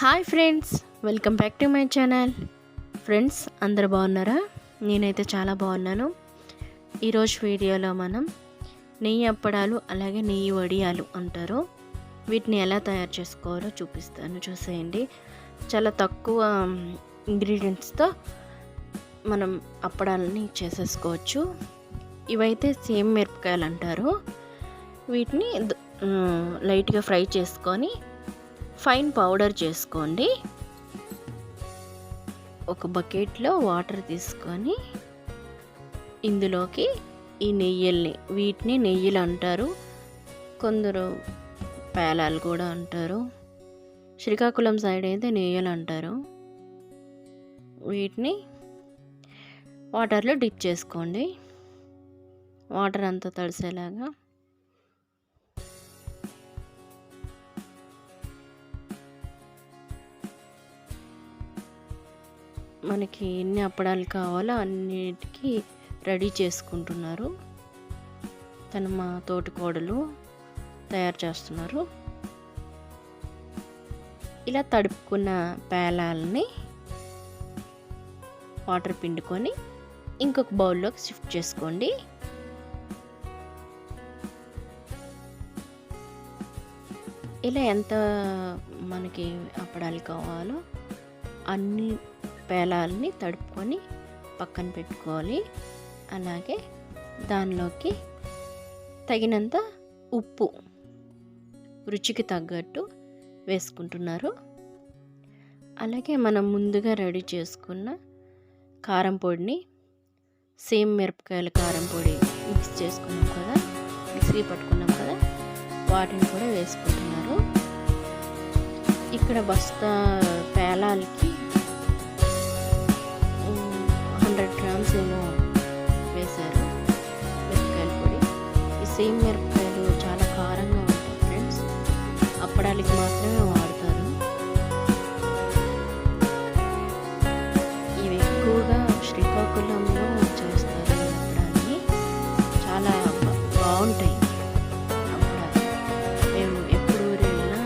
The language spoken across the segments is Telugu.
Hi friends, welcome back to my channel. Friends అందరు బాగున్నారా? నేనైతే చాలా బాగున్నాను. ఈరోజు వీడియోలో మనం నెయ్యి అప్పడాలు అలాగే నెయ్యి వడియాలు అంటారు, వీటిని ఎలా తయారు చేసుకోవాలో చూపిస్తాను. చూసేయండి. చాలా తక్కువ ఇంగ్రీడియంట్స్తో మనం అప్పడాలని చేసేసుకోవచ్చు. ఇవైతే సేమ్ మిరపకాయలు అంటారు. వీటిని లైట్గా ఫ్రై చేసుకొని ఫైన్ పౌడర్ చేసుకోండి. ఒక బకెట్లో వాటర్ తీసుకొని ఇందులోకి ఈ వీటిని నెయ్యిలు అంటారు, కొందరు పేలాలు కూడా అంటారు. శ్రీకాకుళం సైడ్ అయితే నెయ్యిలు అంటారు. వీటిని వాటర్లో డిప్ చేసుకోండి, వాటర్ అంతా తడిసేలాగా. మనకి ఎన్ని అప్పడాలు కావాలో అన్నిటికీ రెడీ చేసుకుంటున్నారు. తను మా తోటి కోడలు తయారు చేస్తున్నారు. ఇలా తడుపుకున్న పేలాలని వాటర్ పిండుకొని ఇంకొక బౌల్లోకి షిఫ్ట్ చేసుకోండి. ఇలా ఎంత మనకి అప్పడాలు కావాలో అన్ని పేలాలని తడుపుకొని పక్కన పెట్టుకోవాలి. అలాగే దానిలోకి తగినంత ఉప్పు రుచికి తగ్గట్టు వేసుకుంటున్నారు. అలాగే మనం ముందుగా రెడీ చేసుకున్న కారం పొడిని, సేమ్ మిరపకాయల కారం పొడి మిక్స్ చేసుకున్నాం కదా, మిక్సీ పట్టుకున్నాం కదా, వాటిని కూడా వేసుకుంటున్నారు. ఇక్కడ బస్తా పేలాలకి 100 గ్రామ్స్ ఏమో వేశారు మిరపకాయల పొడి. ఈ సేమ్ మిరపకాయలు చాలా కారంగా ఉంటాయి ఫ్రెండ్స్, అప్పడాలకి మాత్రమే వాడతారు. ఇవి ఎక్కువగా శ్రీకాకుళంలో చేస్తారు. అప్పడాన్ని చాలా బాగుంటాయి అప్పడాలు. మేము ఎప్పుడు ఊరు వెళ్ళినా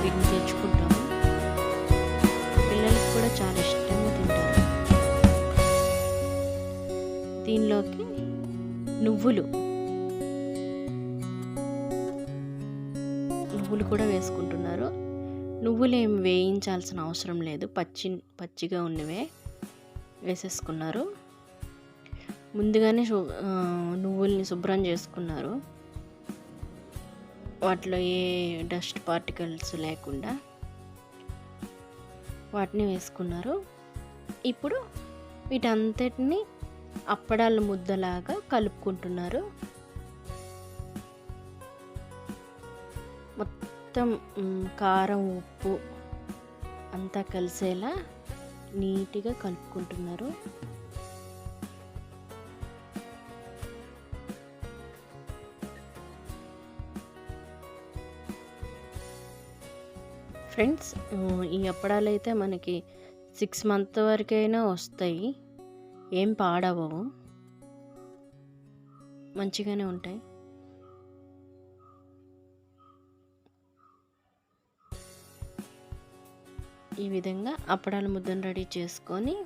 వీటిని తెచ్చుకుంటాము. పిల్లలకి కూడా చాలా ఇష్టంగా తింటారు. దీనిలోకి నువ్వులు కూడా వేసుకుంటున్నారు. నువ్వులు ఏమి వేయించాల్సిన అవసరం లేదు, పచ్చిగా ఉన్నవే వేసేసుకున్నారు. ముందుగానే నువ్వుల్ని శుభ్రం చేసుకున్నారు, వాటిలో ఏ డస్ట్ పార్టికల్స్ లేకుండా వాటిని వేసుకున్నారు. ఇప్పుడు వీటంతటిని అప్పడాల ముద్దలాగా కలుపుకుంటున్నారు. మొత్తం కారం ఉప్పు అంతా కలిసేలా నీట్గా కలుపుకుంటున్నారు. ఫ్రెండ్స్, ఈ అప్పడాలు అయితే మనకి 6 months వరకైనా వస్తాయి, ఏం పాడవవు, మంచిగానే ఉంటాయి. ఈ విధంగా అప్పడాల ముద్దను రెడీ చేసుకొని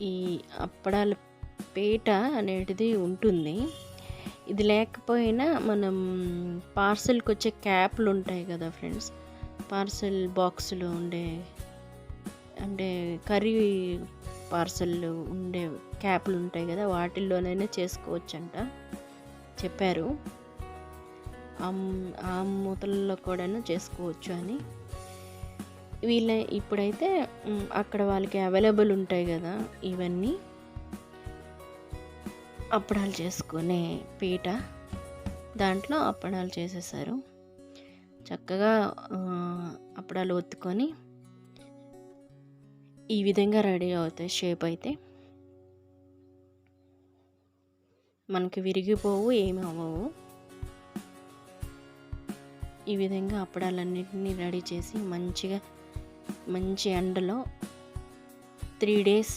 ఈ అప్పడాల పీట అనేది ఉంటుంది. ఇది లేకపోయినా మనం పార్సెల్కి వచ్చే క్యాప్లు ఉంటాయి కదా ఫ్రెండ్స్, పార్సెల్ బాక్సులు ఉండే అంటే కర్రీ పార్సెల్ ఉండే క్యాప్లు ఉంటాయి కదా, వాటిల్లోనైనా చేసుకోవచ్చంట చెప్పారు. ఆ మూతల్లో కూడా చేసుకోవచ్చు అని. ఇప్పుడైతే అక్కడ వాళ్ళకి అవైలబుల్ ఉంటాయి కదా ఇవన్నీ, అప్పడాలు చేసుకునే పీట, దాంట్లో అప్పడాలు చేసేసారు. చక్కగా అప్పడాలు ఒత్తుకొని ఈ విధంగా రెడీ అవుతాయి. షేప్ అయితే మనకి విరిగిపోవు, ఏమి అవ్వవు. ఈ విధంగా అప్పడాలన్నింటినీ రెడీ చేసి మంచి ఎండలో 3 days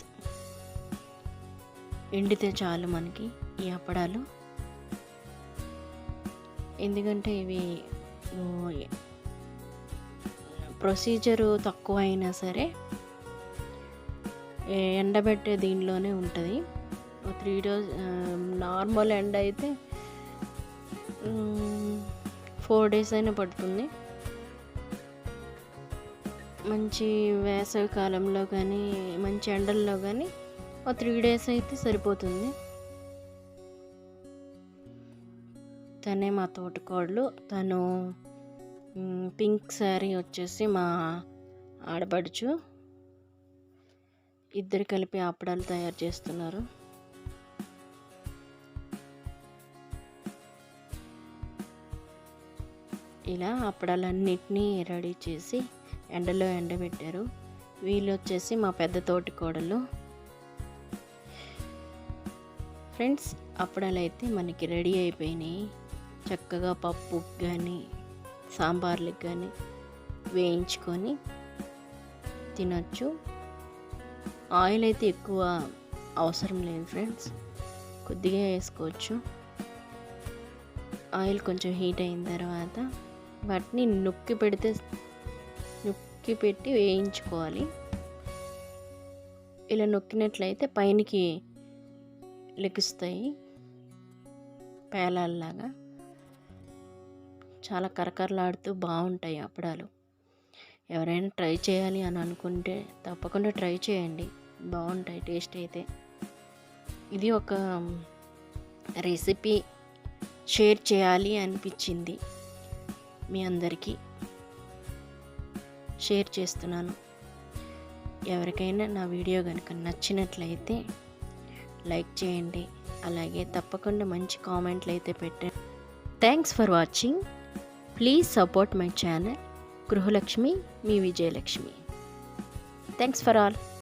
ఎండితే చాలు మనకి ఈ అప్పడాలు. ఎందుకంటే ఇవి ప్రొసీజరు తక్కువ అయినా సరే ఎండబెట్టే దీనిలోనే ఉంటుంది. 3 డేస్ నార్మల్ ఎండ అయితే 4 డేస్ అయినా పడుతుంది. మంచి వేసవి కాలంలో కానీ మంచి ఎండల్లో కానీ 3 డేస్ అయితే సరిపోతుంది. తనే మా తోటికోడలు. తను పింక్ శారీ వచ్చేసి మా ఆడపడుచు. ఇద్దరు కలిపి అప్పడాలు తయారు చేస్తున్నారు. ఇలా అప్పడాలన్నిటినీ రెడీ చేసి ఎండలో ఎండబెట్టారు. వీళ్ళు వచ్చేసి మా పెద్ద తోటికోడలు. ఫ్రెండ్స్, అప్పడాలు అయితే మనకి రెడీ అయిపోయినాయి. చక్కగా పప్పుకి కానీ సాంబార్లకు కానీ వేయించుకొని తినొచ్చు. ఆయిల్ అయితే ఎక్కువ అవసరం లేదు ఫ్రెండ్స్, కొద్దిగా వేసుకోవచ్చు. ఆయిల్ కొంచెం హీట్ అయిన తర్వాత వాటిని నొక్కి పెట్టి వేయించుకోవాలి. ఇలా నొక్కినట్లయితే పైనకి లెగుస్తాయి పేలాల్లాగా. చాలా కరకరలాడుతూ బాగుంటాయి అప్పడాలు. ఎవరైనా ట్రై చేయాలి అని అనుకుంటే తప్పకుండా ట్రై చేయండి, బాగుంటాయి టేస్ట్ అయితే. ఇది ఒక రెసిపీ షేర్ చేయాలి అనిపించింది, మీ అందరికీ షేర్ చేస్తున్నాను. ఎవరికైనా నా వీడియో కనుక నచ్చినట్లయితే లైక్ చేయండి, అలాగే తప్పకుండా మంచి కామెంట్లు అయితే పెట్టండి. Thanks for watching. Please support my channel Gruhalakshmi me Vijayalakshmi. Thanks for all.